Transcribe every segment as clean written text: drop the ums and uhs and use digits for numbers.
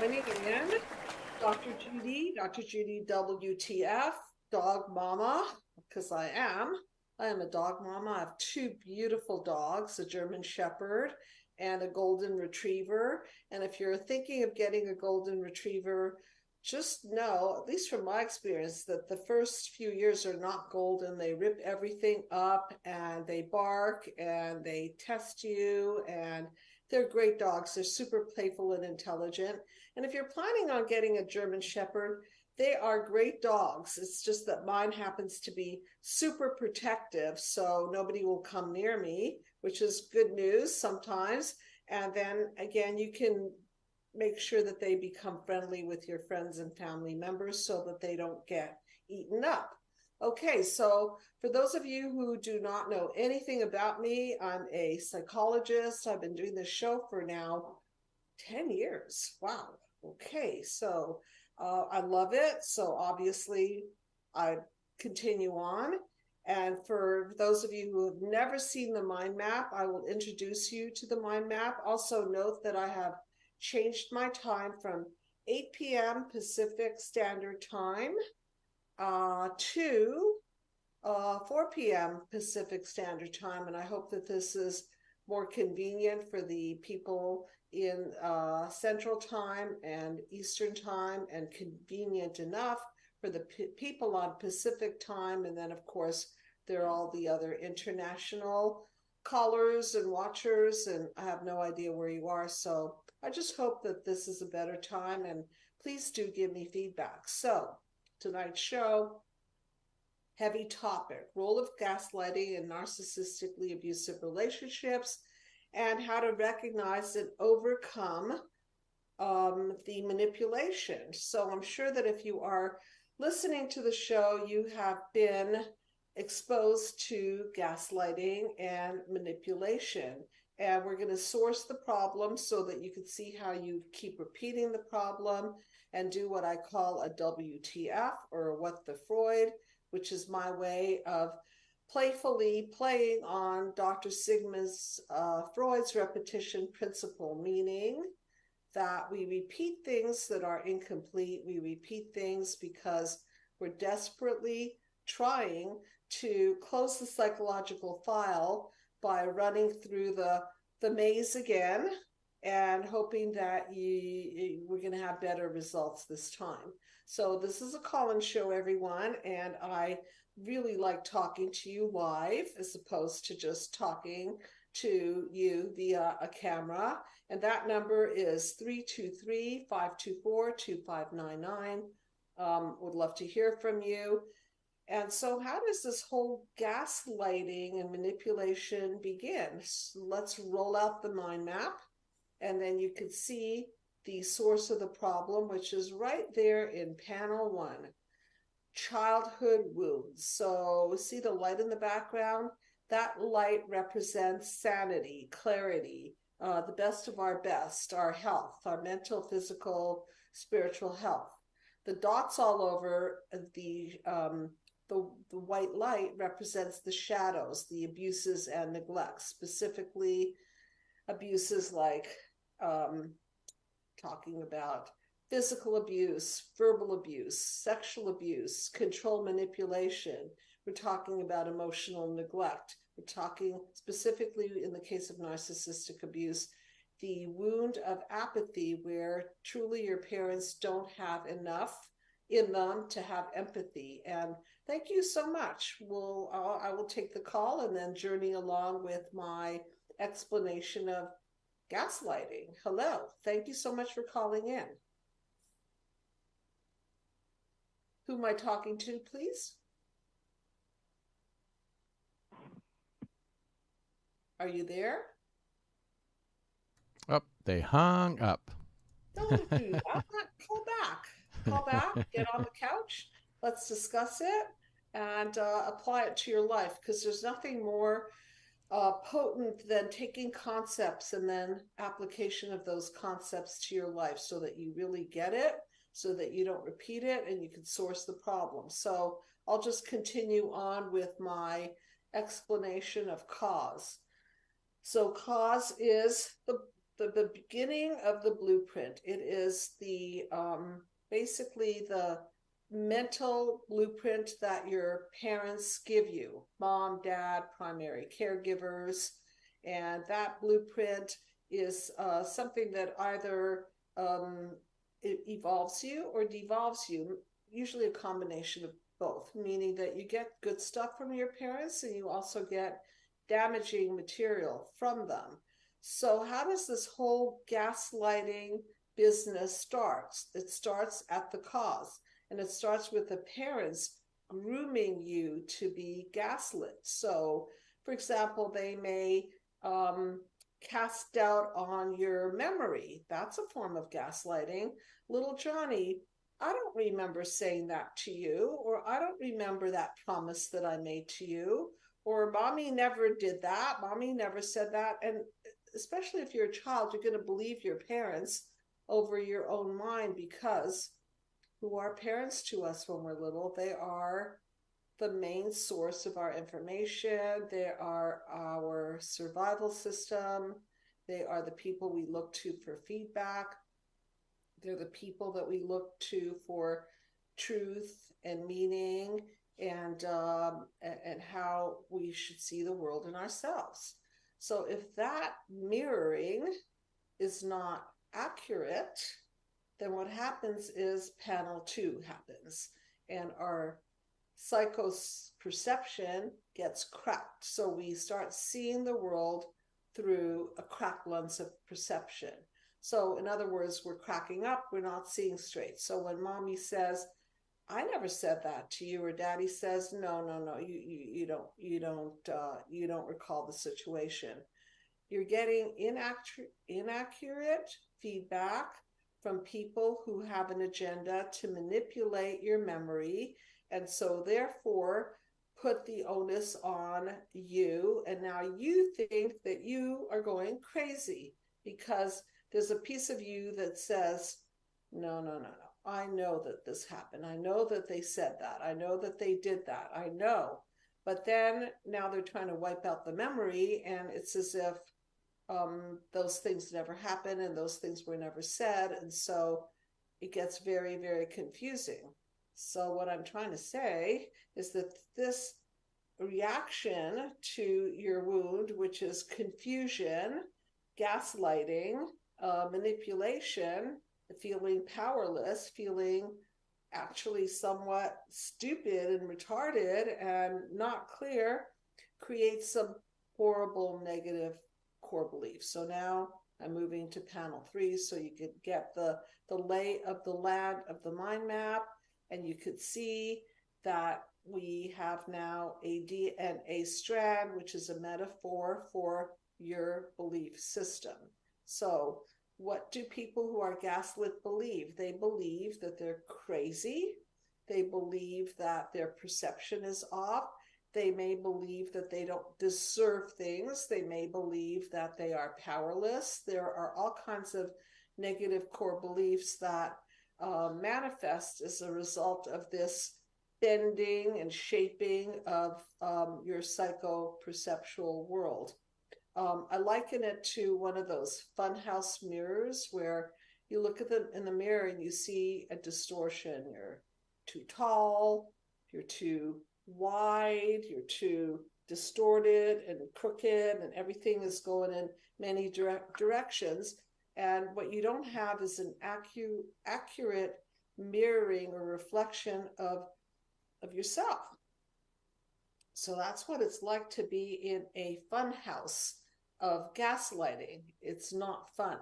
joining in Dr. Judy WTF, dog mama, because I am. I am a dog mama. I have two beautiful dogs, a German Shepherd and a Golden Retriever. And if you're thinking of getting a Golden Retriever, just know, at least from my experience, that the first few years are not golden. They rip everything up and they bark and they test you, and they're great dogs. They're super playful and intelligent. And if you're planning on getting a German Shepherd, they are great dogs. It's just that mine happens to be super protective, so nobody will come near me, which is good news sometimes. And then again, you can make sure that they become friendly with your friends and family members so that they don't get eaten up. Okay, so for those of you who do not know anything about me, I'm a psychologist. I've been doing this show for now 10 years. Wow. Okay, so I love it. So obviously, I continue on. And for those of you who have never seen the mind map, I will introduce you to the mind map. Also, note that I have changed my time from 8 p.m. Pacific Standard Time to 4 p.m. Pacific Standard Time. And I hope that this is more convenient for the people in Central Time and Eastern Time, and convenient enough for the people on Pacific Time. And then, of course, there are all the other international callers and watchers, and I have no idea where you are. So I just hope that this is a better time, and please do give me feedback. So tonight's show, heavy topic: role of gaslighting in narcissistically abusive relationships, and how to recognize and overcome the manipulation. So I'm sure that if you are listening to the show, you have been exposed to gaslighting and manipulation. And we're going to source the problem so that you can see how you keep repeating the problem, and do what I call a WTF, or what the Freud, which is my way of playfully playing on Dr. Freud's repetition principle, meaning that we repeat things that are incomplete. We repeat things because we're desperately trying to close the psychological file by running through the maze again and hoping that we're going to have better results this time. So this is a call-in show, everyone, and I really like talking to you live as opposed to just talking to you via a camera. And that number is 323-524-2599. Would love to hear from you. And so how does this whole gaslighting and manipulation begin? So let's roll out the mind map, and then you can see the source of the problem, which is right there in panel 1. Childhood wounds. So see the light in the background? That light represents sanity, clarity, the best of our best, our health, our mental, physical, spiritual health. The dots all over the white light represents the shadows, the abuses and neglects, specifically abuses like talking about physical abuse, verbal abuse, sexual abuse, control, manipulation. We're talking about emotional neglect. We're talking specifically, in the case of narcissistic abuse, the wound of apathy, where truly your parents don't have enough in them to have empathy. And thank you so much. I will take the call and then journey along with my explanation of gaslighting. Hello. Thank you so much for calling in. Who am I talking to, please? Are you there? Oh, they hung up. Don't do that. Call back. Call back. Get on the couch. Let's discuss it and apply it to your life, because there's nothing more potent than taking concepts and then application of those concepts to your life so that you really get it, so that you don't repeat it, and you can source the problem. So I'll just continue on with my explanation of cause. So cause is the beginning of the blueprint. It is the basically the mental blueprint that your parents give you, mom, dad, primary caregivers. And that blueprint is something that either it evolves you or devolves you, usually a combination of both, meaning that you get good stuff from your parents and you also get damaging material from them. So, how does this whole gaslighting business start? It starts at the cause, and it starts with the parents grooming you to be gaslit. So, for example, they may cast doubt on your memory. That's a form of gaslighting. Little Johnny, I don't remember saying that to you, or I don't remember that promise that I made to you, or mommy never did that, mommy never said that. And especially if you're a child, you're going to believe your parents over your own mind, because who are parents to us when we're little? They are the main source of our information. They are our survival system. They are the people we look to for feedback. They're the people that we look to for truth and meaning, and how we should see the world and ourselves. So if that mirroring is not accurate, then what happens is panel 2 happens, and our psychoperception gets cracked. So we start seeing the world through a cracked lens of perception. So in other words, we're cracking up, we're not seeing straight. So when mommy says, I never said that to you, or daddy says, no, you don't recall the situation. You're getting inaccurate feedback from people who have an agenda to manipulate your memory, and so therefore put the onus on you. And now you think that you are going crazy because there's a piece of you that says, no. I know that this happened. I know that they said that. I know that they did that. I know. But then now they're trying to wipe out the memory, and it's as if those things never happened and those things were never said. And so it gets very, very confusing. So what I'm trying to say is that this reaction to your wound, which is confusion, gaslighting, manipulation, feeling powerless, feeling actually somewhat stupid and retarded and not clear, creates some horrible negative core beliefs. So now I'm moving to panel 3, so you could get the lay of the land of the mind map, and you could see that we have now a DNA strand, which is a metaphor for your belief system. So what do people who are gaslit believe? They believe that they're crazy. They believe that their perception is off. They may believe that they don't deserve things. They may believe that they are powerless. There are all kinds of negative core beliefs that manifest as a result of this bending and shaping of your psycho-perceptual world. I liken it to one of those Funhouse mirrors where you look at them in the mirror and you see a distortion. You're too tall, you're too wide, you're too distorted and crooked, and everything is going in many directions. And what you don't have is an accurate mirroring or reflection of yourself. So that's what it's like to be in a fun house of gaslighting. It's not fun.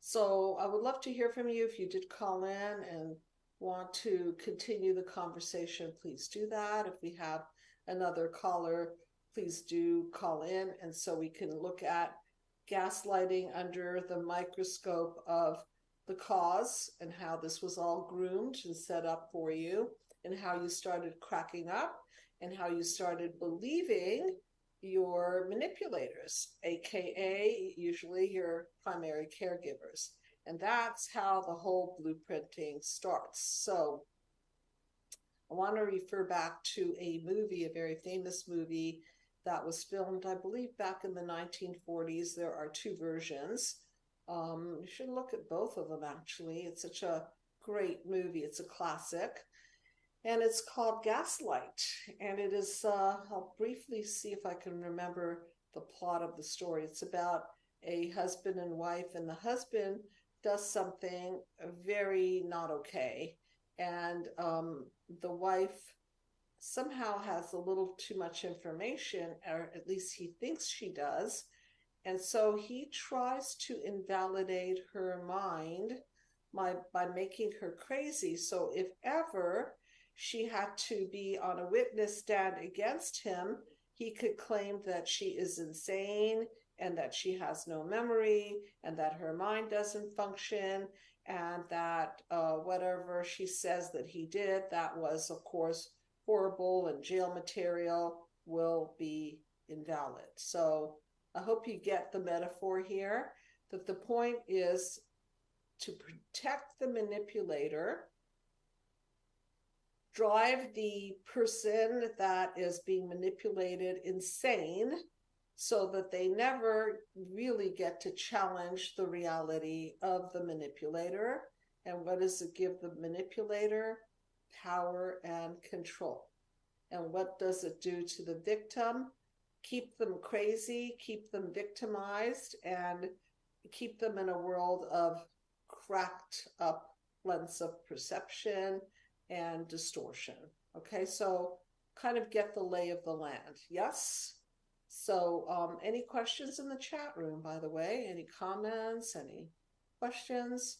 So I would love to hear from you. If you did call in and want to continue the conversation, please do that. If we have another caller, please do call in, and so we can look at gaslighting under the microscope of the cause and how this was all groomed and set up for you, and how you started cracking up, and how you started believing your manipulators, aka usually your primary caregivers. And that's how the whole blueprinting starts. So I want to refer back to a movie, a very famous movie that was filmed, I believe, back in the 1940s. There are two versions. You should look at both of them, actually. It's such a great movie. It's a classic. And it's called Gaslight. And it is, I'll briefly see if I can remember the plot of the story. It's about a husband and wife, and the husband does something very not okay. And the wife somehow has a little too much information, or at least he thinks she does. And so he tries to invalidate her mind by making her crazy. So if ever she had to be on a witness stand against him, he could claim that she is insane and that she has no memory and that her mind doesn't function, and that whatever she says that he did, that was, of course, horrible and jail material, will be invalid. So I hope you get the metaphor here, that the point is to protect the manipulator, drive the person that is being manipulated insane so that they never really get to challenge the reality of the manipulator. And what does it give the manipulator? Power and control. And what does it do to the victim? Keep them crazy, keep them victimized, and keep them in a world of cracked up lens of perception and distortion. Okay, so kind of get the lay of the land. Yes? So any questions in the chat room, by the way? Any comments, any questions?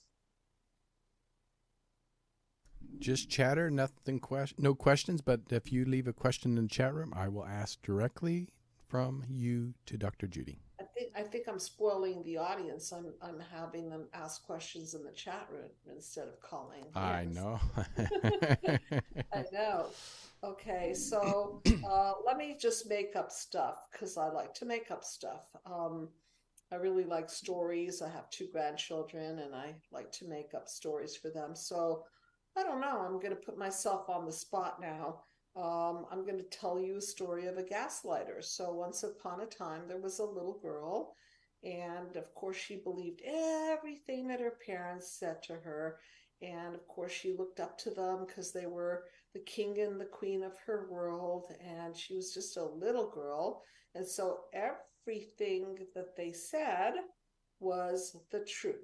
Just chatter, nothing no questions, but if you leave a question in the chat room, I will ask directly from you to Dr. Judy. I think I'm spoiling the audience. I'm having them ask questions in the chat room instead of calling. I know. I know. Okay, so let me just make up stuff because I like to make up stuff. I really like stories. I have 2 grandchildren and I like to make up stories for them. So I don't know. I'm going to put myself on the spot now. I'm going to tell you a story of a gaslighter. So once upon a time, there was a little girl, and of course, she believed everything that her parents said to her. And of course, she looked up to them because they were the king and the queen of her world. And she was just a little girl. And so everything that they said was the truth.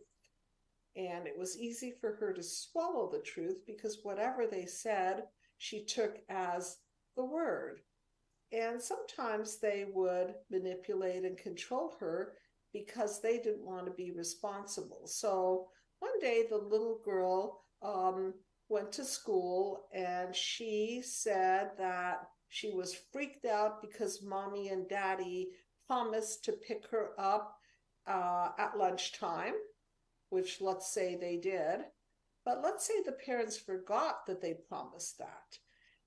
And it was easy for her to swallow the truth because whatever they said, she took as the word. And sometimes they would manipulate and control her because they didn't want to be responsible. So one day the little girl went to school, and she said that she was freaked out because mommy and daddy promised to pick her up at lunchtime, which let's say they did. But let's say the parents forgot that they promised that.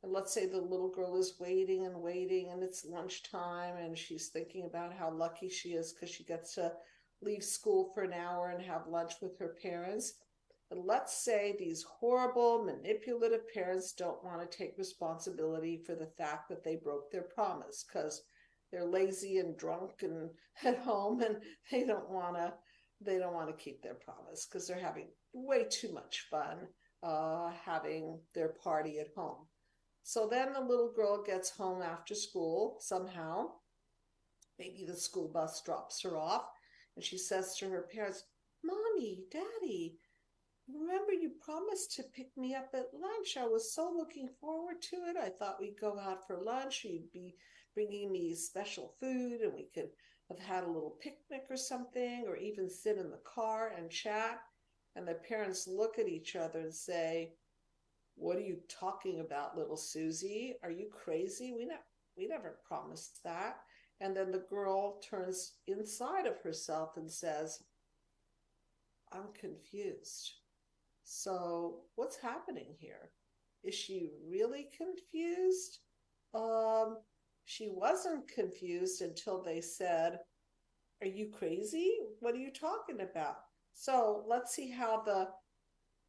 And let's say the little girl is waiting and waiting, and it's lunchtime, and she's thinking about how lucky she is because she gets to leave school for an hour and have lunch with her parents. And let's say these horrible, manipulative parents don't want to take responsibility for the fact that they broke their promise because they're lazy and drunk and at home, and they don't want to keep their promise because they're having way too much fun having their party at home. So then the little girl gets home after school somehow. Maybe the school bus drops her off, and she says to her parents, "Mommy, Daddy, remember you promised to pick me up at lunch. I was so looking forward to it. I thought we'd go out for lunch. You'd be bringing me special food, and we could have had a little picnic or something, or even sit in the car and chat." And the parents look at each other and say, "What are you talking about, little Susie? Are you crazy? We never promised that." And then the girl turns inside of herself and says, "I'm confused. So what's happening here? Is she really confused?" She wasn't confused until they said, "Are you crazy? What are you talking about?" So let's see how the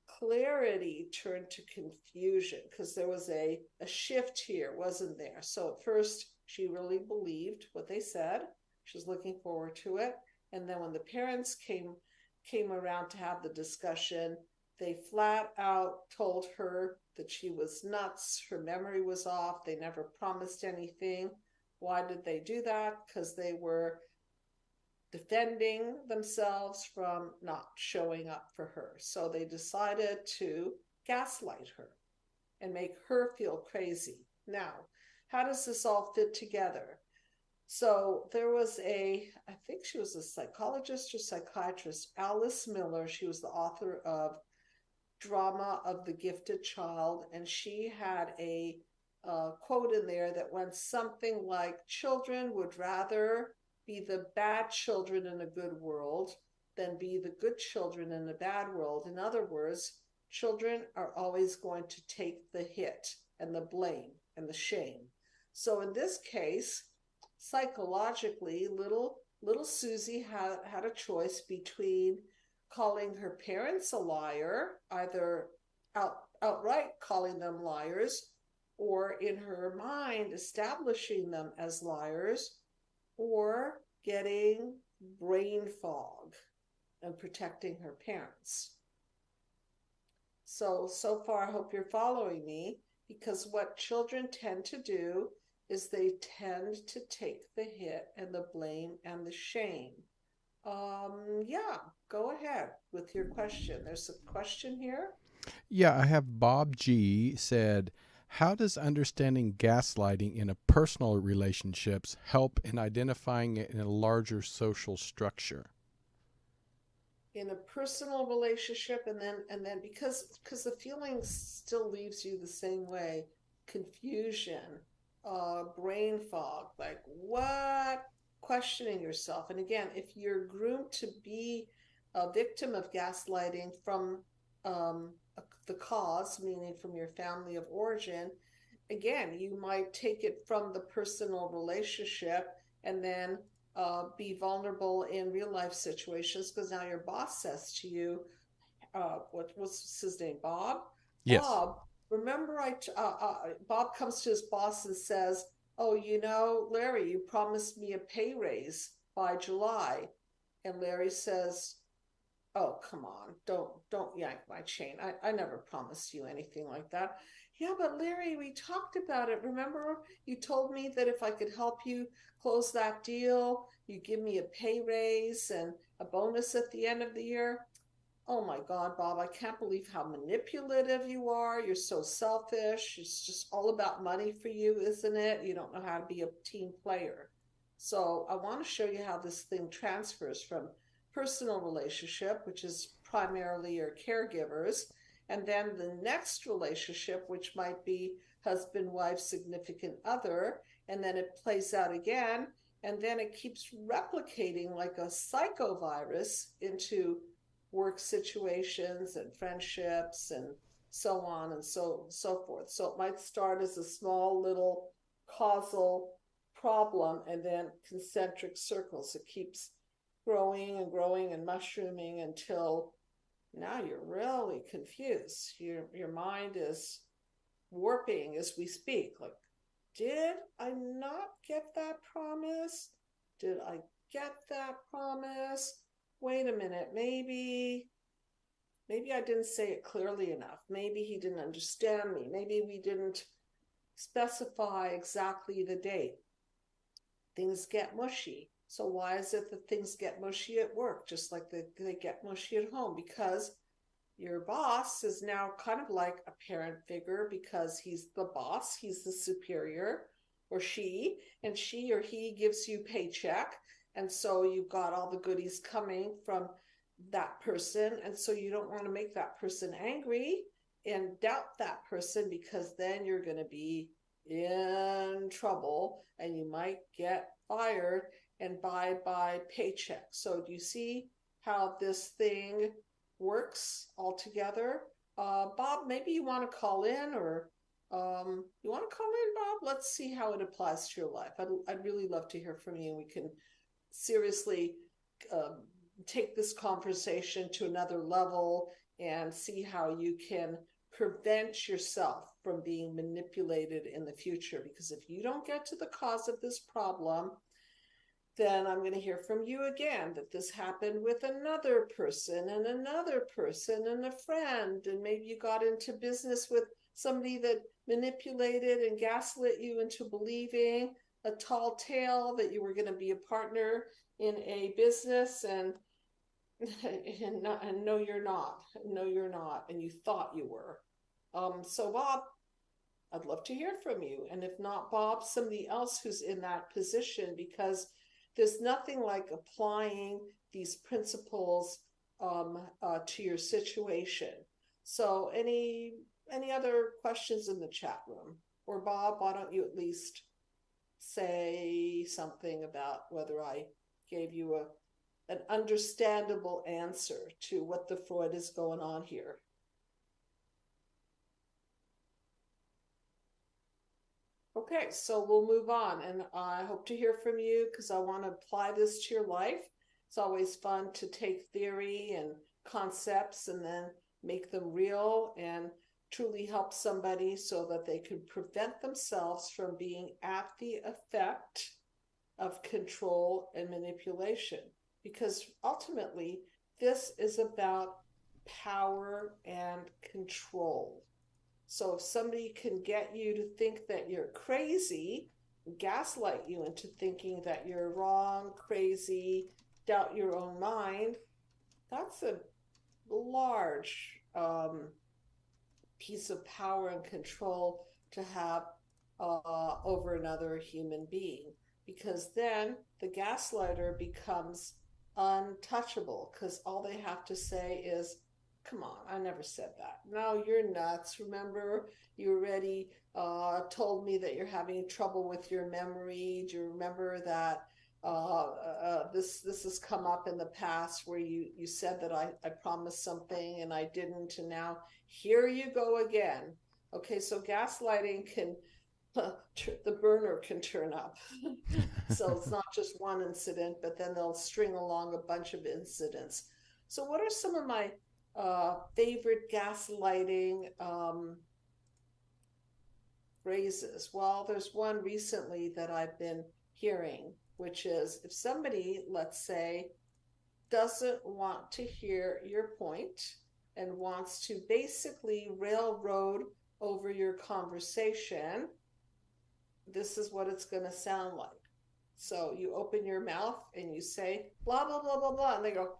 clarity turned to confusion, because there was a shift here, wasn't there? So at first, she really believed what they said. She was looking forward to it. And then when the parents came came around to have the discussion, they flat out told her that she was nuts, her memory was off, they never promised anything. Why did they do that? Because they were defending themselves from not showing up for her. So they decided to gaslight her and make her feel crazy. Now, how does this all fit together? So there was I think she was a psychologist or psychiatrist, Alice Miller. She was the author of Drama of the Gifted Child, and she had a quote in there that went something like, children would rather be the bad children in a good world than be the good children in a bad world. In other words, children are always going to take the hit and the blame and the shame. So in this case, psychologically, little Susie had a choice between calling her parents a liar, either outright calling them liars, or in her mind establishing them as liars, or getting brain fog and protecting her parents. So far, I hope you're following me, because what children tend to do is they tend to take the hit and the blame and the shame. Yeah, go ahead with your question. There's a question here. Yeah, I have Bob G said, how does understanding gaslighting in a personal relationships help in identifying it in a larger social structure? In a personal relationship, and then because the feeling still leaves you the same way, confusion, brain fog, like what, questioning yourself. And again, if you're groomed to be a victim of gaslighting from um, the cause, meaning from your family of origin, again, you might take it from the personal relationship and then be vulnerable in real life situations, because now your boss says to you, what was his name? Bob? Yes. Bob, remember Bob comes to his boss and says, oh, Larry, you promised me a pay raise by July. And Larry says, oh, come on, don't yank my chain. I never promised you anything like that. Yeah, but Larry, we talked about it. Remember, you told me that if I could help you close that deal, you give me a pay raise and a bonus at the end of the year. Oh my God, Bob, I can't believe how manipulative you are. You're so selfish. It's just all about money for you, isn't it? You don't know how to be a team player. So I want to show you how this thing transfers from personal relationship, which is primarily your caregivers, and then the next relationship, which might be husband, wife, significant other, and then it plays out again, and then it keeps replicating like a psychovirus into work situations and friendships and so on and so forth. So it might start as a small little causal problem and then concentric circles. It keeps growing and growing and mushrooming until now you're really confused. Your mind is warping as we speak. Like, did I not get that promise? Did I get that promise? Wait a minute, maybe I didn't say it clearly enough. Maybe he didn't understand me. Maybe we didn't specify exactly the date. Things get mushy. So why is it that things get mushy at work, just like they get mushy at home? Because your boss is now kind of like a parent figure, because he's the boss, he's the superior, or and she or he gives you paycheck. And so you've got all the goodies coming from that person. And so you don't want to make that person angry and doubt that person, because then you're going to be in trouble and you might get fired and bye paycheck. So do you see how this thing works all together? Bob, maybe you want to call in, or you want to call in, Bob? Let's see how it applies to your life. I'd really love to hear from you. We can seriously take this conversation to another level and see how you can prevent yourself from being manipulated in the future. Because if you don't get to the cause of this problem, then I'm going to hear from you again that this happened with another person and another person and a friend. And maybe you got into business with somebody that manipulated and gaslit you into believing a tall tale that you were going to be a partner in a business, and no, you're not. No, you're not. And you thought you were. So, Bob, I'd love to hear from you. And if not Bob, somebody else who's in that position, because there's nothing like applying these principles to your situation. So, any other questions in the chat room? Or Bob, why don't you at least say something about whether I gave you an understandable answer to what the Freud is going on here? Okay, so we'll move on, and I hope to hear from you because I want to apply this to your life. It's always fun to take theory and concepts and then make them real and truly help somebody so that they can prevent themselves from being at the effect of control and manipulation. Because ultimately, this is about power and control. So if somebody can get you to think that you're crazy, gaslight you into thinking that you're wrong, crazy, doubt your own mind, that's a large piece of power and control to have over another human being. Because then the gaslighter becomes untouchable because all they have to say is, come on, I never said that. No, you're nuts. Remember, you already told me that you're having trouble with your memory. Do you remember that this has come up in the past where you said that I promised something and I didn't, and now here you go again. Okay, so gaslighting can the burner can turn up. So it's not just one incident, but then they'll string along a bunch of incidents. So, what are some of my favorite gaslighting phrases? Well, there's one recently that I've been hearing, which is if somebody, let's say, doesn't want to hear your point and wants to basically railroad over your conversation, this is what it's going to sound like. So you open your mouth and you say blah blah blah blah blah, and they go,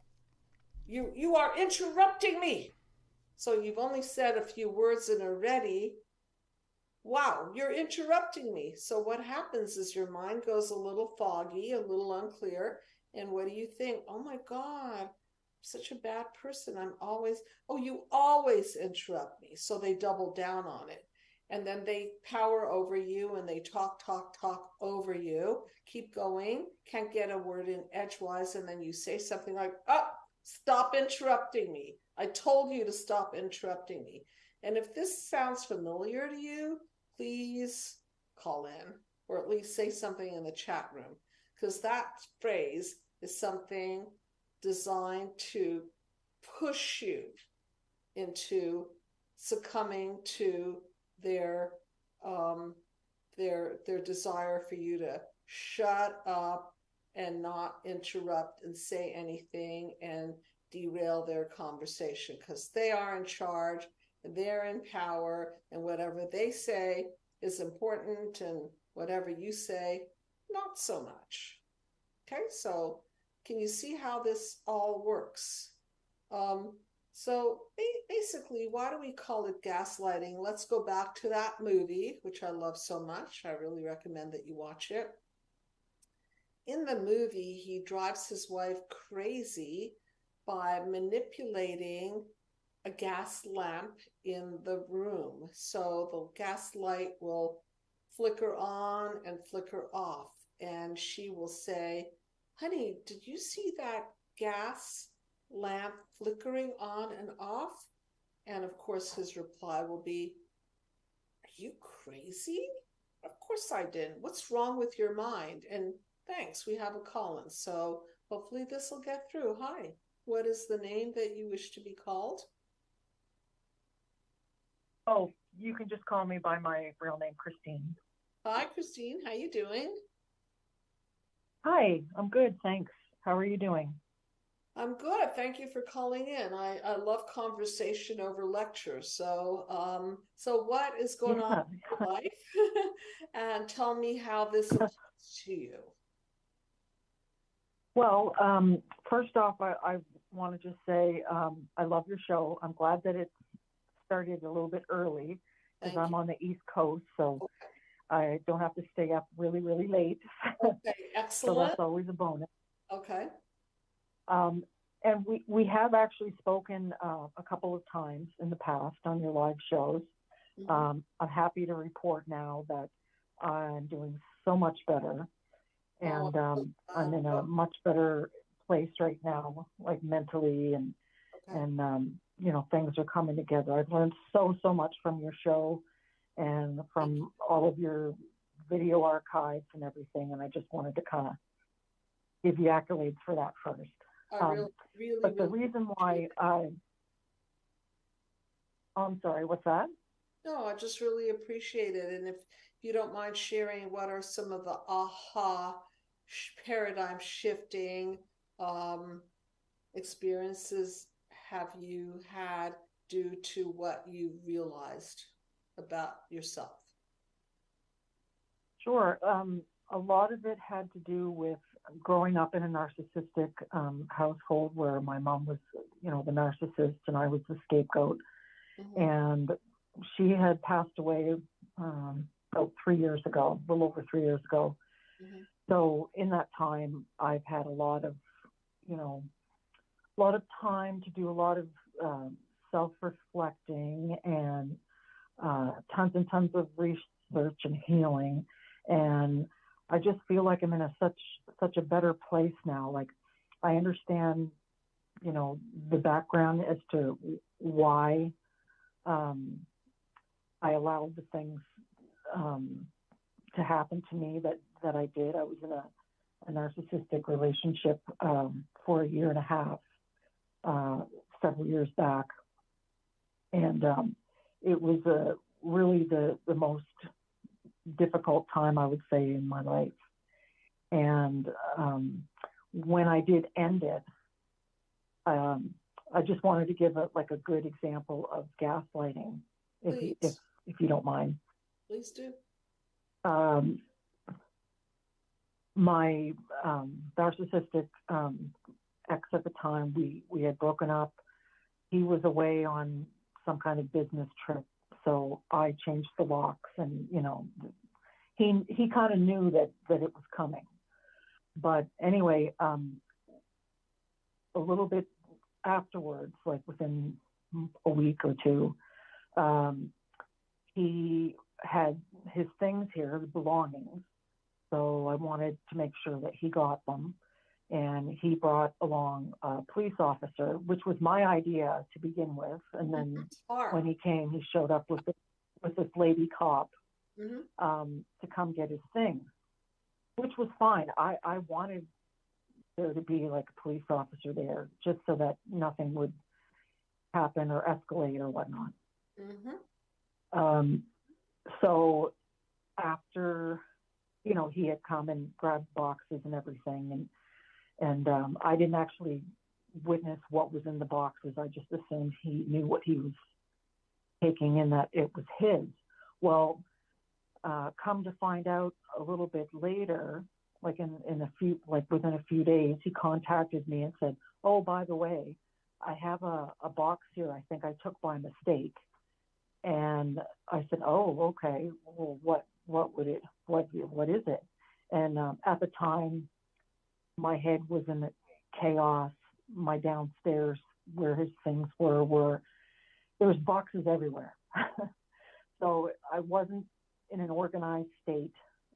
you are interrupting me. So you've only said a few words and already, wow, you're interrupting me. So what happens is your mind goes a little foggy, a little unclear, and what do you think? Oh my God, I'm such a bad person. Oh, you always interrupt me. So they double down on it. And then they power over you and they talk over you, keep going, can't get a word in edgewise. And then you say something like, oh, stop interrupting me. I told you to stop interrupting me. And if this sounds familiar to you, please call in or at least say something in the chat room, because that phrase is something designed to push you into succumbing to their desire for you to shut up and not interrupt and say anything and derail their conversation, because they are in charge and they're in power, and whatever they say is important and whatever you say, not so much. Okay, so can you see how this all works? So basically, why do we call it gaslighting? Let's go back to that movie, which I love so much. I really recommend that you watch it. In the movie, he drives his wife crazy by manipulating a gas lamp in the room. So the gas light will flicker on and flicker off. And she will say, honey, did you see that gas lamp flickering on and off? And of course, his reply will be, are you crazy? Of course I didn't. What's wrong with your mind? And thanks, we have a call-in. So hopefully this will get through. Hi, what is the name that you wish to be called? Oh, you can just call me by my real name, Christine. Hi, Christine. How you doing? Hi, I'm good, thanks. How are you doing? I'm good. Thank you for calling in. I love conversation over lectures. So what is going on Yeah. in your life? And tell me how this applies to you. Well, first off, I want to just say I love your show. I'm glad that it started a little bit early because Thank I'm you. on the East Coast, so Okay. I don't have to stay up really, really late. Okay. So that's Excellent. always a bonus. Okay. Um, and we have actually spoken a couple of times in the past on your live shows. Hmm. I'm happy to report now that I'm doing so much better, Oh, and I'm so I'm glad. in a Oh, much better place right now, like mentally, okay. and things are coming together. I've learned so much from your show and Thank from all of your video archives and everything, and I just wanted to kind of give you accolades for that first. you. I Um, really, really, but the really reason appreciate why it. I'm sorry, what's that? No, I just really appreciate it. And if you don't mind sharing, what are some of the paradigm shifting um, experiences have you had due to what you realized about yourself? Sure. A lot of it had to do with growing up in a narcissistic household where my mom was, the narcissist and I was the scapegoat. Hmm. And she had passed away about 3 years ago, a little over 3 years ago. Hmm. So in that time, I've had a lot of time to do a lot of self-reflecting and tons and tons of research and healing. And I just feel like I'm in such a better place now. Like I understand, the background as to why um, I allowed the things um, to happen to me that I did. I was in a narcissistic relationship for a year and a half, uh, several years back, and it was really the most difficult time I would say in my life. And when I did end it, um, I just wanted to give a good example of gaslighting, if you if Please, if you don't mind. please do. Um, my narcissistic ex at the time, we had broken up. He was away on some kind of business trip, so I changed the locks, and he kind of knew that it was coming. But anyway, a little bit afterwards, like within a week or two, um, he had his things here, his belongings. So I wanted to make sure that he got them. And he brought along a police officer, which was my idea to begin with. And then Smart. when he came, he showed up with this lady cop Hmm. to come get his things, which was fine. I wanted there to be like a police officer there just so that nothing would happen or escalate or whatnot. Hmm. Um, so after he had come and grabbed boxes and everything, and I didn't actually witness what was in the boxes. I just assumed he knew what he was taking and that it was his. Well, come to find out a little bit later, like within a few days, he contacted me and said, "Oh, by the way, I have a box here. I think I took by mistake." And I said, "Oh, okay. Well, what is it?" And at the time, my head was in chaos. My downstairs, where his things were there was boxes everywhere. So I wasn't in an organized state,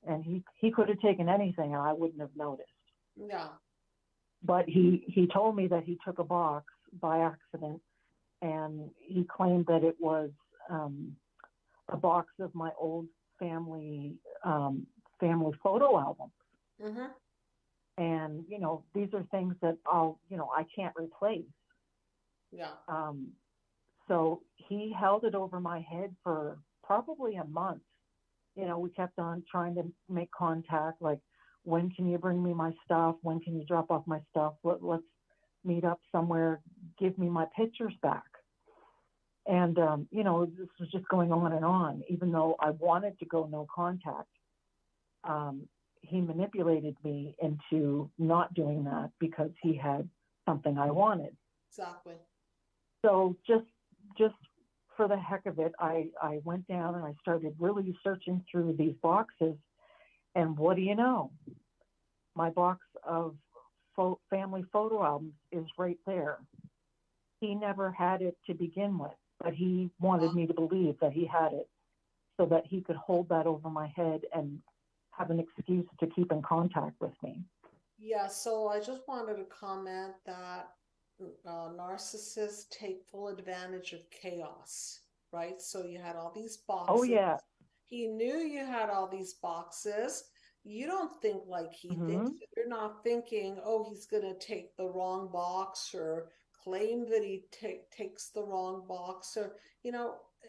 and he could have taken anything, and I wouldn't have noticed. Yeah. But he told me that he took a box by accident, and he claimed that it was a box of my old family family photo album. Hmm. And these are things that I can't replace. Yeah. Um, so he held it over my head for probably a month. We kept on trying to make contact. Like when can you bring me my stuff? When can you drop off my stuff? Let's meet up somewhere. Give me my pictures back. And, this was just going on and on. Even though I wanted to go no contact, he manipulated me into not doing that because he had something I wanted. Exactly. So just for the heck of it, I went down and I started really searching through these boxes. And what do you know? My box of family photo albums is right there. He never had it to begin with, but he wanted me to believe that he had it so that he could hold that over my head and have an excuse to keep in contact with me. Yeah, so I just wanted to comment that narcissists take full advantage of chaos, right? So you had all these boxes. Oh, yeah. He knew you had all these boxes. You don't think like he thinks. You're not thinking, oh, he's going to take the wrong box or claim that he takes the wrong box, or,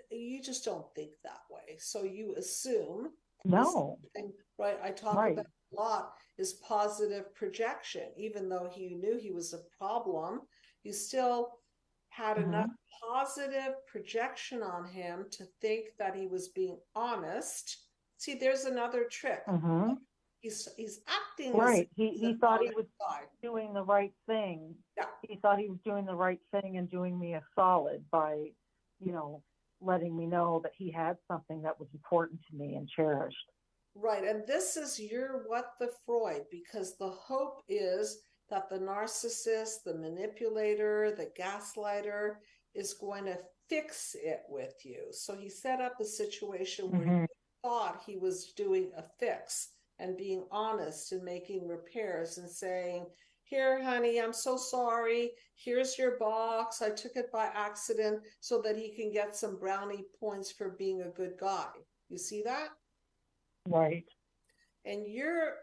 you just don't think that way. So you assume. No. Right. I talk about a lot is positive projection. Even though he knew he was a problem, you still had enough positive projection on him to think that he was being honest. See, there's another trick. He's acting right. He thought he was doing the right thing. Yeah. He thought he was doing the right thing and doing me a solid by, letting me know that he had something that was important to me and cherished. Right. And this is your what the Freud, because the hope is that the narcissist, the manipulator, the gaslighter is going to fix it with you. So he set up a situation where you thought he was doing a fix and being honest and making repairs and saying, here, honey, I'm so sorry. Here's your box. I took it by accident, so that he can get some brownie points for being a good guy. You see that? Right. And your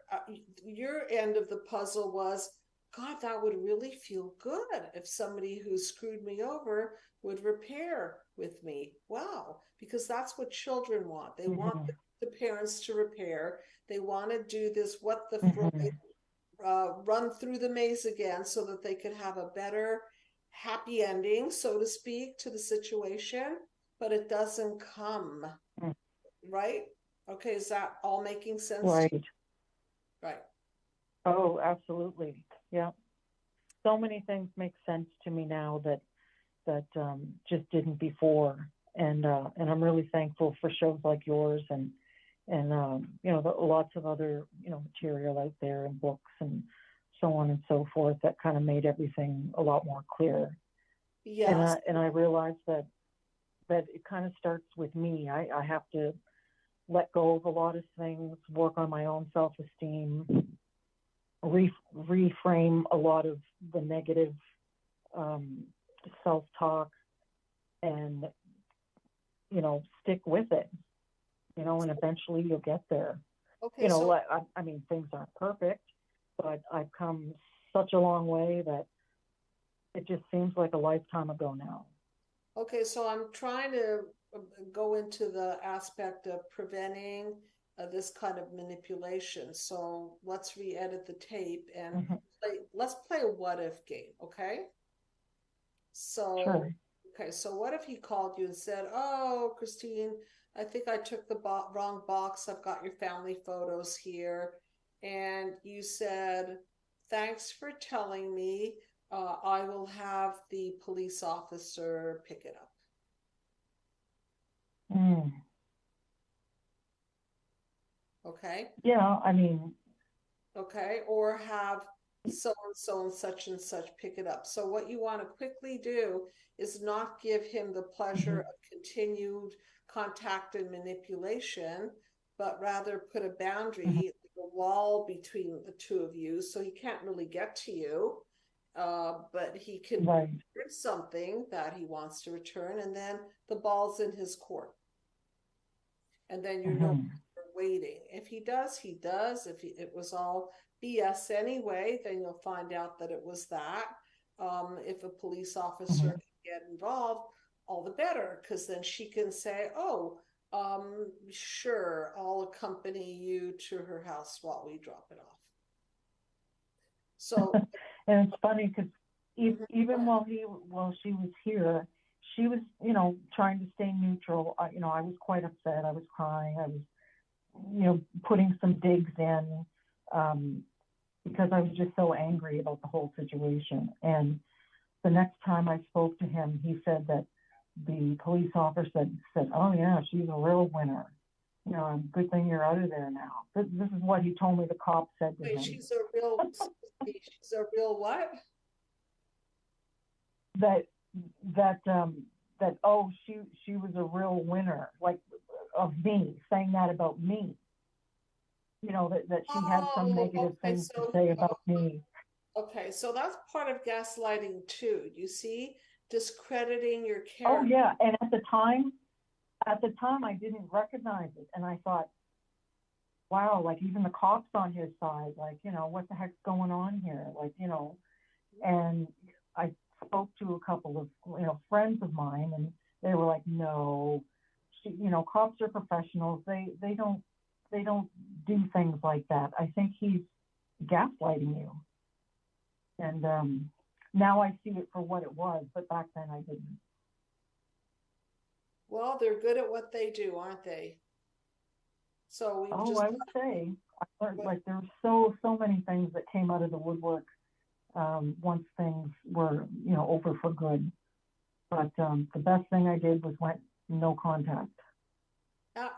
end of the puzzle was, God, that would really feel good if somebody who screwed me over would repair with me. Wow. Because that's what children want. They want the parents to repair. They want to do this, what the Freud, run through the maze again, so that they could have a better happy ending, so to speak, to the situation, but it doesn't come. Right? Okay, is that all making sense? Right. Right. Oh, absolutely. Yeah. So many things make sense to me now that just didn't before, and I'm really thankful for shows like yours and lots of other material out there and books and so on and so forth that kind of made everything a lot more clear. Yes. And I realized that it kind of starts with me. I have to let go of a lot of things, work on my own self-esteem, reframe a lot of the negative self-talk, and stick with it. And eventually you'll get there. Okay. I mean, things aren't perfect, but I've come such a long way that it just seems like a lifetime ago now. Okay, so I'm trying to go into the aspect of preventing this kind of manipulation. So let's re-edit the tape and let's play a what if game, okay? So, sure. Okay, so what if he called you and said, oh, Christine, I think I took the wrong box. I've got your family photos here. And you said, thanks for telling me. I will have the police officer pick it up. Okay. Yeah, I mean. Okay, or have so and such pick it up. So what you want to quickly do is not give him the pleasure of continued contact and manipulation, but rather put a boundary, a wall between the two of you, so he can't really get to you, but he can return something that he wants to return, and then the ball's in his court. And then you're no longer waiting. If he does, he does. If it was all BS anyway, then you'll find out that it was that. If a police officer can get involved, all the better, because then she can say, oh, Sure, I'll accompany you to her house while we drop it off. So, And it's funny because mhm, even while she was here, she was, trying to stay neutral. I was quite upset. I was crying. I was, putting some digs in, um, because I was just so angry about the whole situation. And the next time I spoke to him, he said that the police officer said, "Oh yeah, she's a real winner. Good thing you're out of there now." This is what he told me. The cop said to wait, him she's a real, she's a real what? that that that oh she was a real winner, like of me, saying that about me. That she had some Oh, negative okay, things to so say about me. okay, so that's part of gaslighting too. You see, discrediting your Oh character. yeah, and at the time I didn't recognize it, and I thought, wow, like even the cops on his side, like, what the heck's going on here? Like, and I spoke to a couple of, friends of mine, and they were like, no, cops are professionals. They don't do things like that. I think he's gaslighting you. And now I see it for what it was, but back then I didn't. Well, they're good at what they do, aren't they? So we've Oh, just, I would say I learned, like, there were so many things that came out of the woodwork, once things were, over for good. But the best thing I did was went no contact.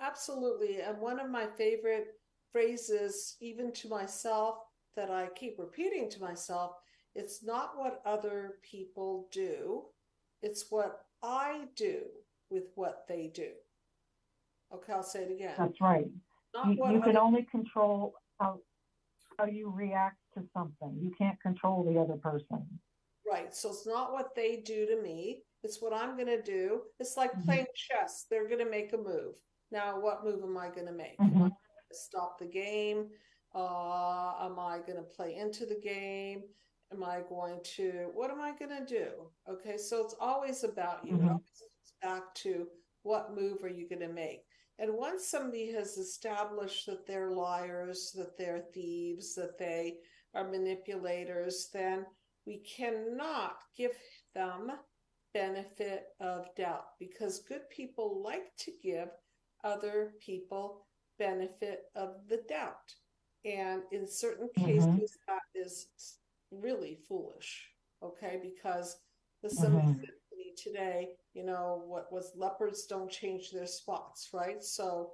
absolutely. And one of my favorite phrases, even to myself, that I keep repeating to myself, it's not what other people do, it's what I do with what they do. Okay, I'll say it again. That's right. Not what You can other, only control how you react to something. You can't control the other person. right. So it's not what they do to me, it's what I'm going to do. It's like Mm-hmm. playing chess. They're going to make a move. Now, what move am I going to make? Am I Mm-hmm. going to stop the game? Am I going to play into the game? Am I going to, what am I going to do? Okay, so it's always about you. It Mm-hmm. always comes back to what move are you going to make? And once somebody has established that they're liars, that they're thieves, that they are manipulators, then we cannot give them benefit of doubt because good people like to give other people benefit of the doubt. And in certain Mm-hmm. cases, that is really foolish, okay? Because as somebody Mm-hmm. said to me today, what was leopards don't change their spots, right? So,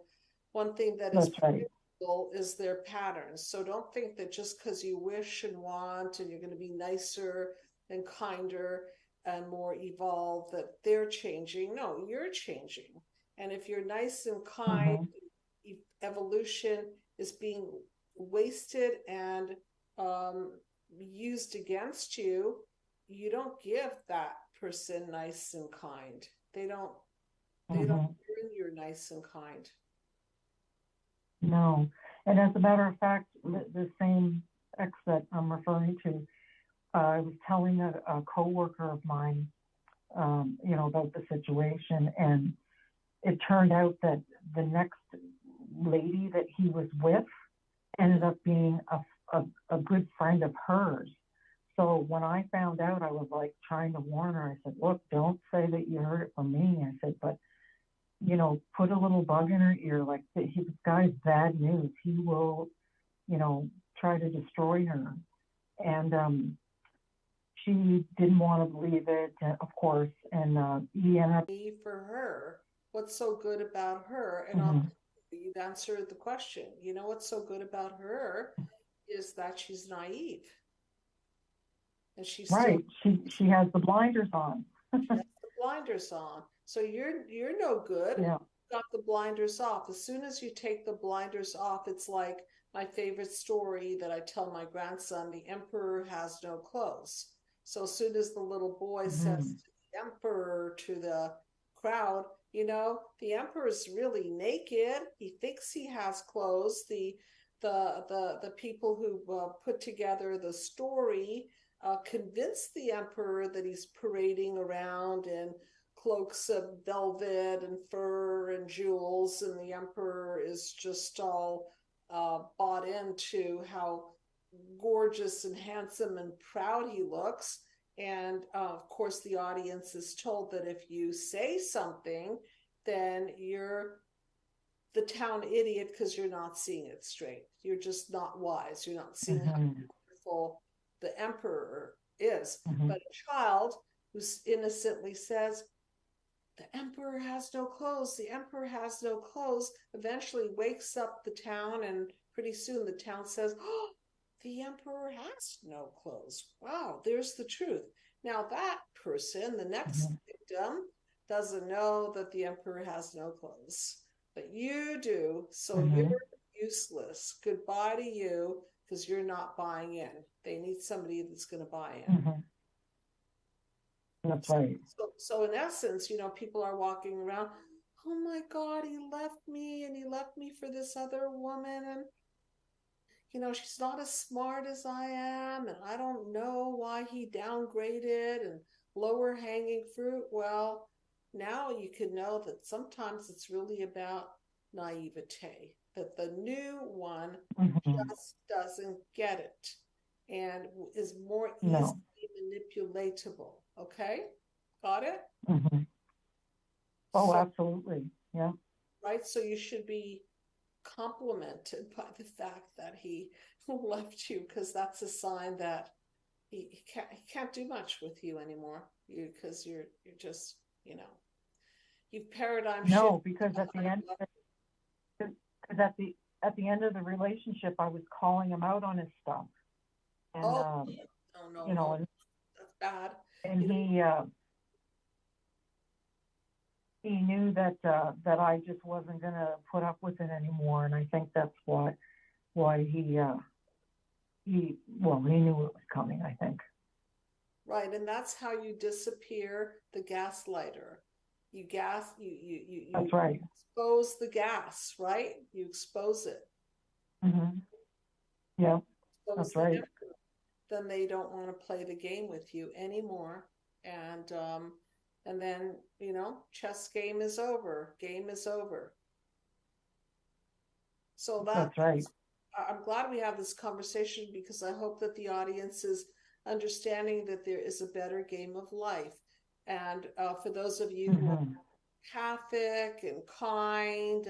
one thing that is That's right. is their patterns. So don't think that just because you wish and want and you're going to be nicer and kinder and more evolved that they're changing. No, you're changing. And if you're nice and kind, Mm-hmm. evolution is being wasted and um, used against you. You don't give that person nice and kind. They don't. They don't Mm-hmm. earn your nice and kind. No. And as a matter of fact, the same ex that I'm referring to, I was telling a coworker of mine, about the situation, and it turned out that the next lady that he was with ended up being a good friend of hers. So when I found out, I was like trying to warn her. I said, "Look, don't say that you heard it from me." I said, "But put a little bug in her ear, like this guy's bad news. He will, try to destroy her." And she didn't want to believe it, of course. And he ended up. For her, what's so good about her? And Mhm. you've answered the question. You know what's so good about her is that she's naive and she's still Right. She has the blinders on. she has the blinders on. So you're no good. Yeah. You got the blinders off. As soon as you take the blinders off, it's like my favorite story that I tell my grandson, the emperor has no clothes. So as soon as the little boy says Mhm. to the emperor to the crowd, the emperor's really naked. He thinks he has clothes. The people who put together the story convince the emperor that he's parading around in cloaks of velvet and fur and jewels, and the emperor is just all bought into how gorgeous and handsome and proud he looks. And of course, the audience is told that if you say something, then you're the town idiot because you're not seeing it straight. You're just not wise. You're not seeing how wonderful the emperor is. But a child who innocently says, the emperor has no clothes, the emperor has no clothes, eventually wakes up the town, and pretty soon the town says, oh, the emperor has no clothes. Wow, there's the truth. Now that person, the next victim, doesn't know that the emperor has no clothes, but you do. So you're useless. Goodbye to you, because you're not buying in. They need somebody that's going to buy in. That's right. So in essence, people are walking around, oh my God, he left me, and he left me for this other woman, and she's not as smart as I am, and I don't know why he downgraded, and lower hanging fruit. Well, now you can know that sometimes it's really about naivete, that the new one just doesn't get it and is more easily manipulatable. Okay? Got it? Oh, absolutely. Yeah. Right? So you should be complimented by the fact that he left you, because that's a sign that he can't do much with you anymore. Because you're just, you've paradigm shifted. No, because at the end, at the end of the relationship, I was calling him out on his stuff, and no, that's bad. And he knew that I just wasn't going to put up with it anymore, and I think that's why he knew it was coming, I think. Right, and that's how you disappear the gaslighter. You that's right. Expose the gas, right? You expose it. Yeah, that's right. Then they don't want to play the game with you anymore, and then chess game is over. Game is over. So that's right. I'm glad we have this conversation, because I hope that the audience is understanding that there is a better game of life. And for those of you who are empathic and kind,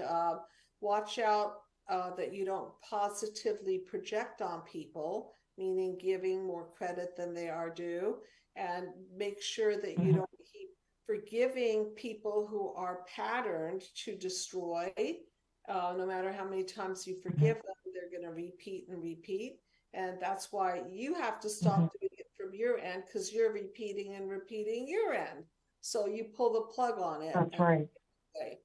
watch out that you don't positively project on people, meaning giving more credit than they are due, and make sure that you don't keep forgiving people who are patterned to destroy. No matter how many times you forgive them, they're going to repeat and repeat. And that's why you have to stop doing it from your end, because you're repeating and repeating your end. So you pull the plug on it. That's right. Okay.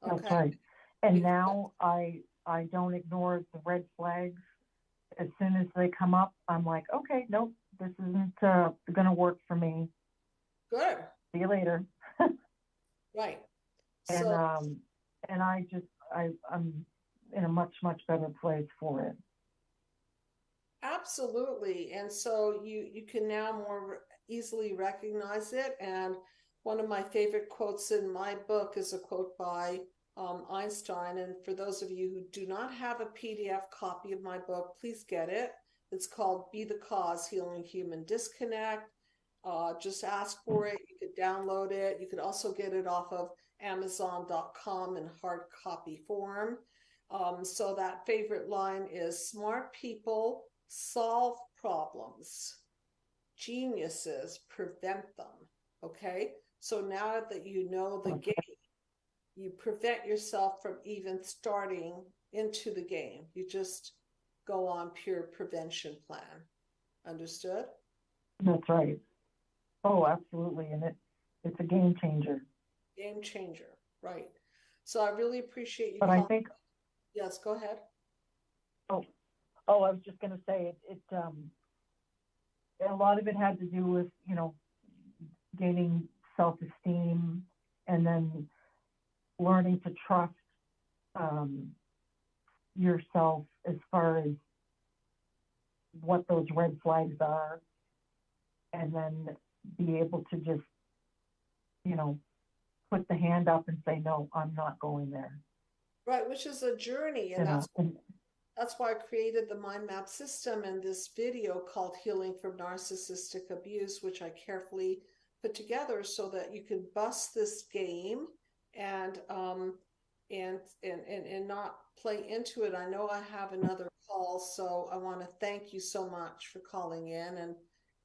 That's right. And now I don't ignore the red flags. As soon as they come up, I'm like, okay, nope, this isn't going to work for me. Good. See you later. Right. And I'm in a much, much better place for it. Absolutely. And so you can now more easily recognize it. And one of my favorite quotes in my book is a quote by Einstein. And for those of you who do not have a PDF copy of my book, please get it. It's called Be the Cause, Healing Human Disconnect. Just ask for it. You could download it. You could also get it off of Amazon.com in hard copy form. So that favorite line is, smart people solve problems. Geniuses prevent them. Okay? So now that you know the game, you prevent yourself from even starting into the game. You just go on pure prevention plan. Understood? That's right. Oh, absolutely. And it's a game changer. Game changer. Right. So I really appreciate you. But I think. Yes, go ahead. Oh, I was just going to say it a lot of it had to do with, gaining self-esteem, and then learning to trust yourself as far as what those red flags are, and then be able to just put the hand up and say, no, I'm not going there. Right, which is a journey, and that's why I created the mind map system and this video called Healing from Narcissistic Abuse, which I carefully put together so that you can bust this game and not play into it. I know I have another call, so I want to thank you so much for calling in and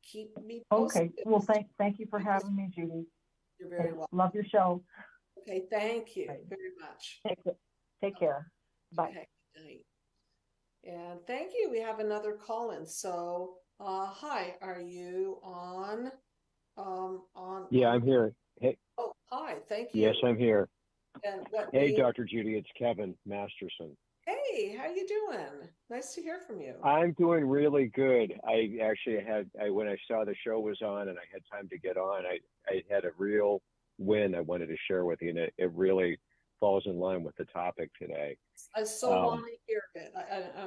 keep me posted. Okay. Well, thank you for having me, Judy. You're very welcome. Love your show. Okay, thank you very much. Take care. Bye. Okay, good night. And thank you. We have another call in. So, hi, are you on? Yeah, I'm here. Hey. Oh, hi. Thank you. Yes, I'm here. And what? Hey, Dr. Judy, it's Kevin Masterson. Hey, how you doing? Nice to hear from you. I'm doing really good. I actually when I saw the show was on and I had time to get on, I had a real win I wanted to share with you, and it really falls in line with the topic today. I so want to hear it.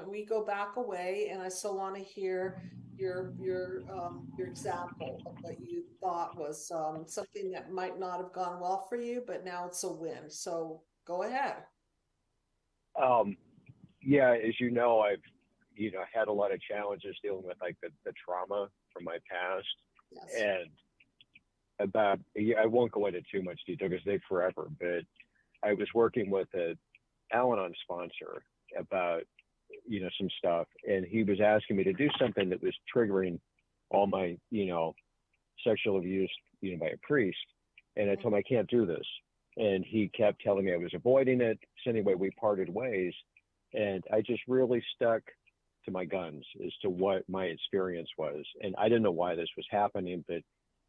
We go back away, and I so want to hear your example of what you thought was something that might not have gone well for you, but now it's a win. So go ahead. Yeah, as you know, I've had a lot of challenges dealing with like the trauma from my past, yes. And I won't go into too much detail because they forever, but I was working with an Al-Anon sponsor about, some stuff, and he was asking me to do something that was triggering all my, sexual abuse, by a priest. And I told him I can't do this. And he kept telling me I was avoiding it. So anyway, we parted ways, and I just really stuck to my guns as to what my experience was. And I didn't know why this was happening, but,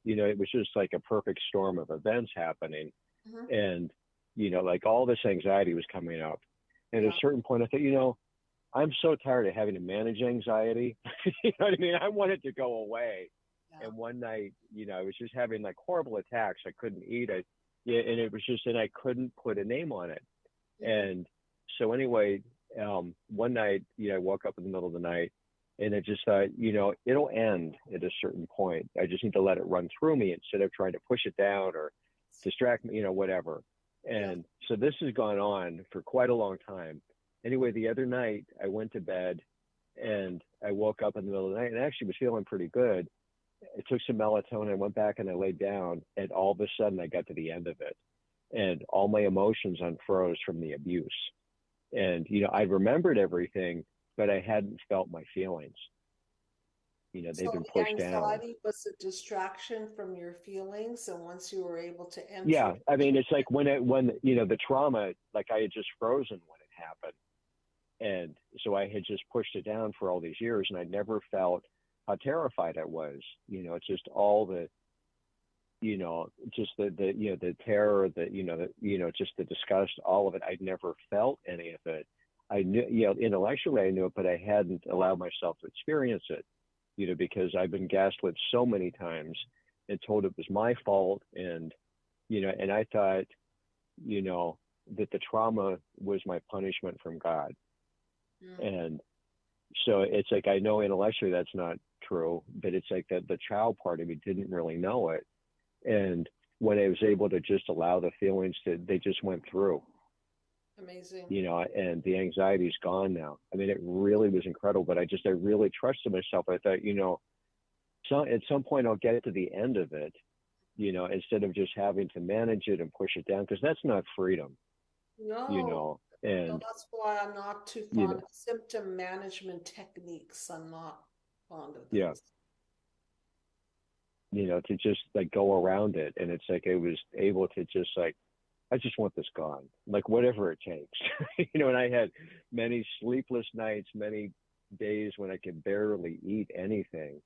it was just like a perfect storm of events happening. Mm-hmm. And like all this anxiety was coming up. And at a certain point, I thought, I'm so tired of having to manage anxiety. You know what I mean? I want it to go away. Yeah. And one night, I was just having like horrible attacks. I couldn't eat it. Yeah, and it was just, and I couldn't put a name on it. Mm-hmm. And so anyway, one night, I woke up in the middle of the night, and I just thought, it'll end at a certain point. I just need to let it run through me instead of trying to push it down or distract me, whatever. And so this has gone on for quite a long time. Anyway, the other night I went to bed and I woke up in the middle of the night and I actually was feeling pretty good. I took some melatonin, I went back and I laid down, and all of a sudden I got to the end of it. And all my emotions unfroze from the abuse. And, I remembered everything, but I hadn't felt my feelings. They've been pushed down. Anxiety was a distraction from your feelings, and once you were able to enter. Yeah, I mean, it's like when the trauma, like I had just frozen when it happened, and so I had just pushed it down for all these years, and I never felt how terrified I was. It's just all the, just the terror, just the disgust, all of it. I'd never felt any of it. I knew, intellectually I knew it, but I hadn't allowed myself to experience it. Because I've been gaslit so many times and told it was my fault. And, and I thought, that the trauma was my punishment from God. Mm. And so it's like, I know intellectually that's not true, but it's like that the child part of me didn't really know it. And when I was able to just allow the feelings they just went through. Amazing. And the anxiety's gone now. I mean, it really was incredible, but I really trusted myself. I thought, so at some point I'll get to the end of it, instead of just having to manage it and push it down, because that's not freedom. No. And no, that's why I'm not too fond of symptom management techniques. I'm not fond of those. Yeah. To just like go around it. And it's like I was able to just like, I just want this gone, like whatever it takes. And I had many sleepless nights, many days when I could barely eat anything,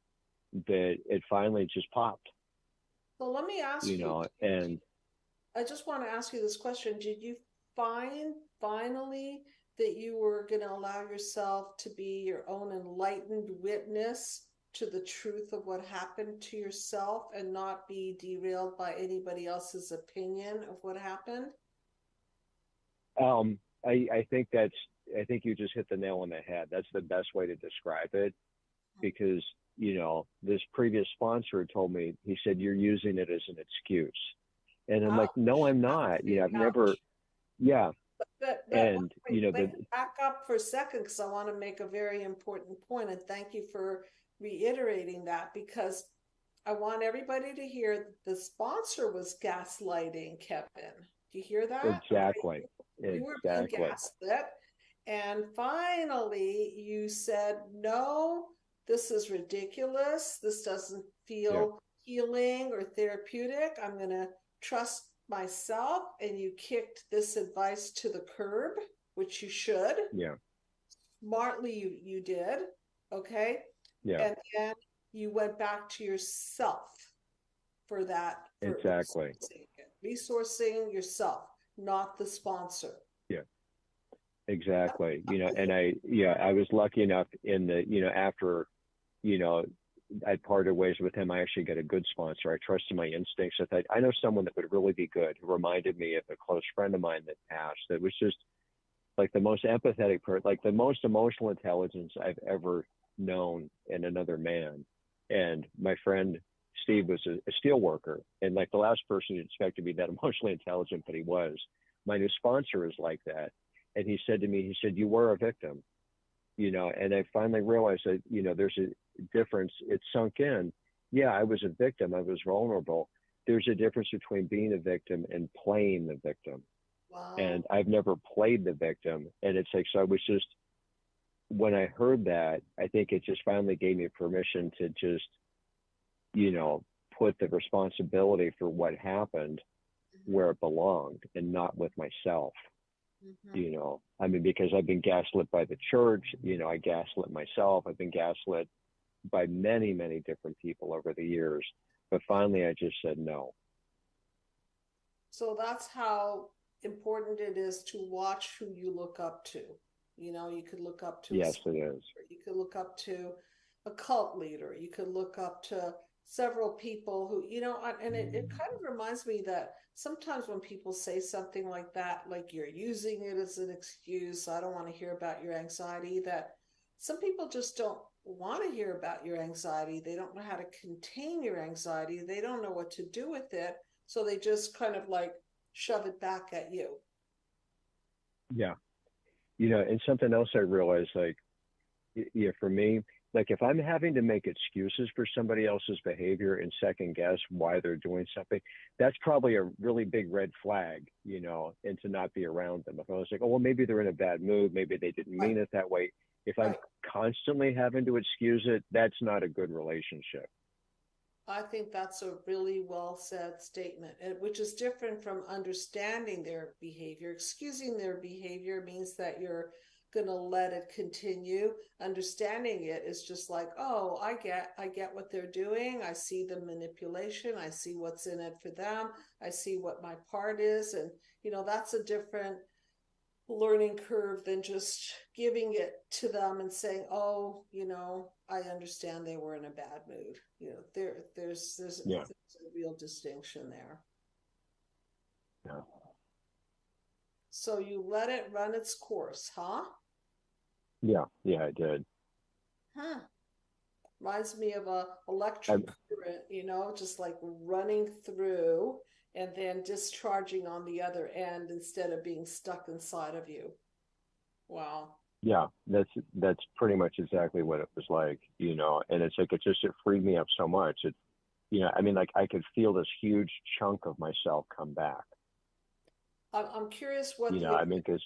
but it finally just popped. So let me ask you, and I just want to ask you this question. Did you find finally that you were going to allow yourself to be your own enlightened witness to the truth of what happened to yourself and not be derailed by anybody else's opinion of what happened? I think you just hit the nail on the head. That's the best way to describe it, because, this previous sponsor told me, he said, you're using it as an excuse. And I'm like, no, I'm not. I've never, yeah. But And, back up for a second, because I want to make a very important point, and thank you for reiterating that, because I want everybody to hear the sponsor was gaslighting Kevin. Do you hear that? exactly. Okay. You were being gaslit. And finally, you said, no, this is ridiculous. This doesn't feel healing or therapeutic. I'm going to trust myself. And you kicked this advice to the curb, which you should. Yeah. Smartly, you did. Okay. Yeah. And then you went back to yourself for that. For exactly. Resourcing yourself, not the sponsor. Yeah. Exactly. And I was lucky enough in the, after, I parted ways with him, I actually got a good sponsor. I trusted my instincts. I thought, I know someone that would really be good, who reminded me of a close friend of mine that passed, that was just like the most empathetic person, like the most emotional intelligence I've ever known in another man. And my friend Steve was a steel worker, and like the last person you'd expect to be that emotionally intelligent, but he was. My new sponsor is like that. And he said to me, you were a victim, and I finally realized that, there's a difference. It sunk in. Yeah, I was a victim. I was vulnerable. There's a difference between being a victim and playing the victim. Wow. And I've never played the victim. And it's like, so I was just, when I heard that, I think it just finally gave me permission to just, put the responsibility for what happened where it belonged and not with myself. Because I've been gaslit by the church, I gaslit myself. I've been gaslit by many, many different people over the years. But finally, I just said no. So that's how important it is to watch who you look up to. You could look up to yes, it is. You could look up to a cult leader. You could look up to several people who, and it kind of reminds me that sometimes when people say something like that, like you're using it as an excuse, I don't want to hear about your anxiety, that some people just don't want to hear about your anxiety. They don't know how to contain your anxiety. They don't know what to do with it. So they just kind of like shove it back at you. Yeah. And something else I realized, like, for me, like if I'm having to make excuses for somebody else's behavior and second guess why they're doing something, that's probably a really big red flag, and to not be around them. If I was like, oh, well, maybe they're in a bad mood, maybe they didn't mean it that way. If I'm constantly having to excuse it, that's not a good relationship. I think that's a really well said statement, which is different from understanding their behavior. Excusing their behavior means that you're going to let it continue. Understanding it is just like, oh, I get what they're doing. I see the manipulation. I see what's in it for them. I see what my part is. And, that's a different learning curve than just giving it to them and saying, oh, I understand they were in a bad mood. There's a real distinction there. Yeah. So you let it run its course, huh? Yeah, I did. Huh. Reminds me of a electric current, just like running through and then discharging on the other end instead of being stuck inside of you. Wow. Yeah, that's pretty much exactly what it was like, and it's like, it freed me up so much. It, like I could feel this huge chunk of myself come back. I'm curious what because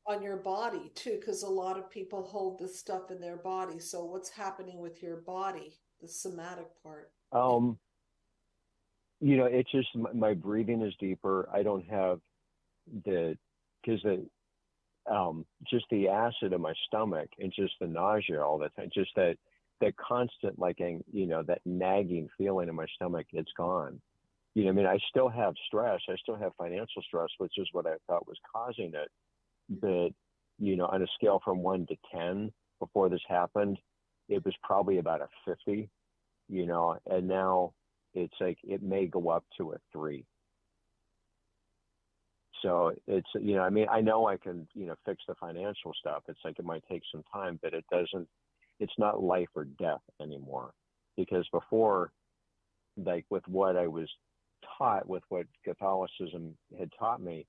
on your body too, because a lot of people hold this stuff in their body. So what's happening with your body, the somatic part? It's just my breathing is deeper. I don't have because just the acid in my stomach and just the nausea all the time, just that constant, like, that nagging feeling in my stomach, it's gone. I still have stress. I still have financial stress, which is what I thought was causing it. But, on a scale from 1 to 10 before this happened, it was probably about a 50, and now it's like, it may go up to a 3. So it's, I know I can, fix the financial stuff. It's like, it might take some time, but it's not life or death anymore. Because before, like with what I was taught with what Catholicism had taught me,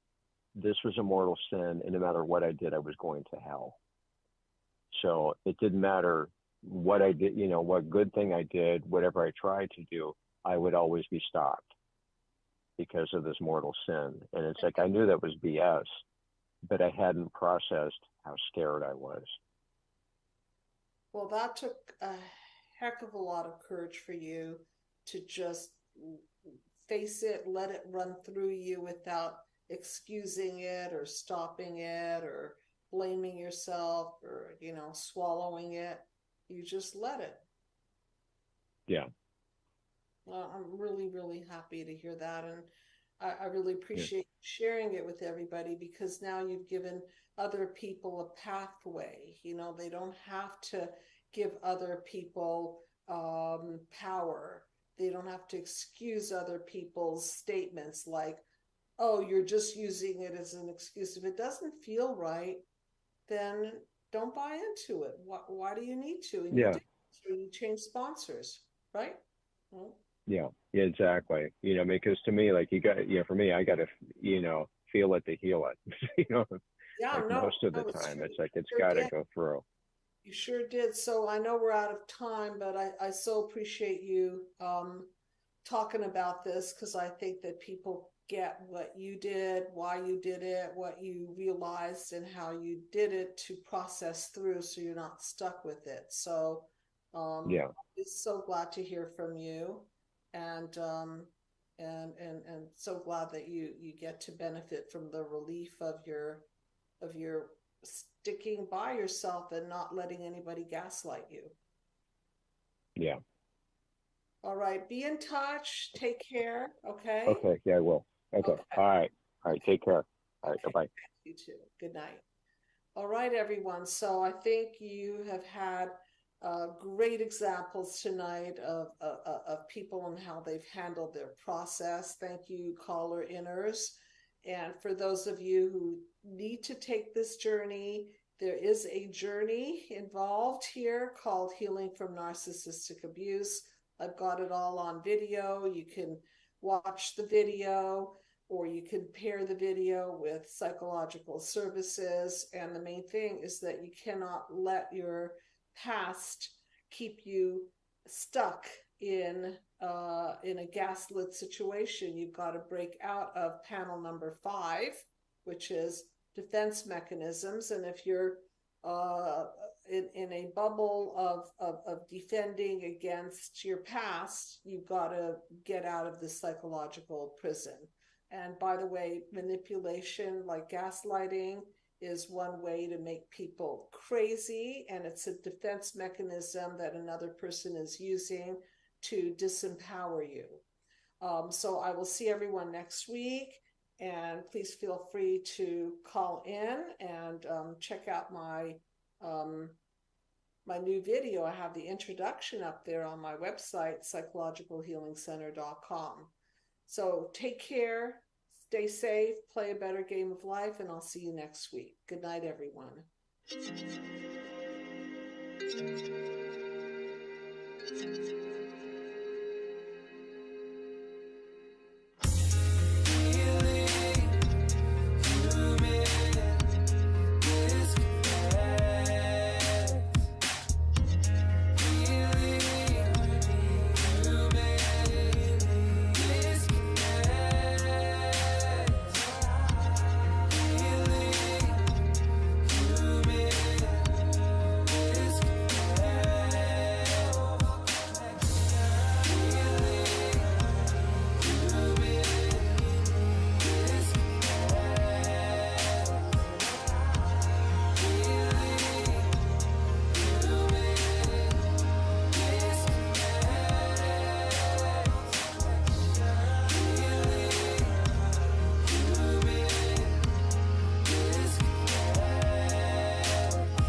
this was a mortal sin, and no matter what I did, I was going to hell. So it didn't matter what I did, what good thing I did, whatever I tried to do, I would always be stopped because of this mortal sin. And it's like, I knew that was BS, but I hadn't processed how scared I was. Well, that took a heck of a lot of courage for you to just face it, let it run through you without excusing it or stopping it or blaming yourself or, swallowing it. You just let it. Yeah. Well, I'm really, really happy to hear that. And I really Yeah. appreciate sharing it with everybody, because now you've given other people a pathway. They don't have to give other people power. They don't have to excuse other people's statements like, oh, you're just using it as an excuse. If it doesn't feel right, then don't buy into it. Why do you need to? And Yeah. you did, so you change sponsors, right? Well, Yeah, exactly. Because to me, like for me, I got to, feel it to heal it. yeah, like no, most of the no, it's time, true. it's like, it's You sure got to did. go through. You sure did. So I know we're out of time, but I so appreciate you talking about this, because I think that people get what you did, why you did it, what you realized, and how you did it to process through, so you're not stuck with it. So Yeah. I'm so glad to hear from you, and and so glad that you get to benefit from the relief of your sticking by yourself and not letting anybody gaslight you. Yeah. All right. Be in touch. Take care. Okay. Okay. Yeah, I will. Okay. Okay. All right. All right. Take care. All right. Okay. Bye-bye. You too. Good night. All right, everyone. So I think you have had great examples tonight of people and how they've handled their process. Thank you, caller inners. And for those of you who need to take this journey, there is a journey involved here called Healing from Narcissistic Abuse. I've got it all on video. You can watch the video, or you can pair the video with psychological services. And the main thing is that you cannot let your past keep you stuck in a gaslit situation. You've got to break out of panel number 5, which is defense mechanisms. And if you're in a bubble of defending against your past, you've got to get out of the psychological prison. And by the way, manipulation like gaslighting is one way to make people crazy, and it's a defense mechanism that another person is using to disempower you. So I will see everyone next week, and please feel free to call in and check out my new video. I have the introduction up there on my website, psychologicalhealingcenter.com. So take care, stay safe, play a better game of life, and I'll see you next week. Good night, everyone.